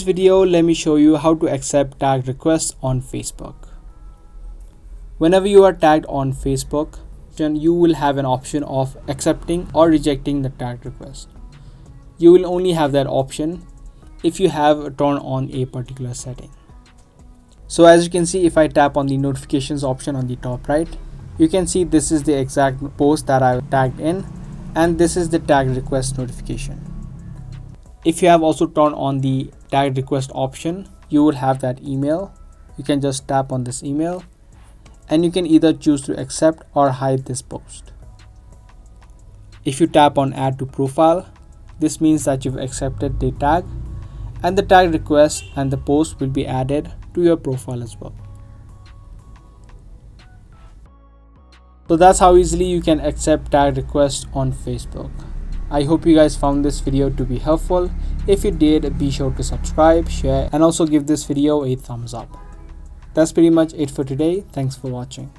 video, let me show you how to accept tag requests on Facebook. Whenever you are tagged on Facebook, then you will have an option of accepting or rejecting the tag request. You will only have that option if you have turned on a particular setting. So as you can see, if I tap on the notifications option on the top right, you can see this is the exact post that I tagged in, and this is the tag request notification. If you have also turned on the tag request option, you will have that email. You can just tap on this email and you can either choose to accept or hide this post. If you tap on add to profile, this means that you've accepted the tag, and the tag request and the post will be added to your profile as well. So that's how easily you can accept tag requests on Facebook. I hope you guys found this video to be helpful. If you did, be sure to subscribe, share, and also give this video a thumbs up. That's pretty much it for today. Thanks for watching.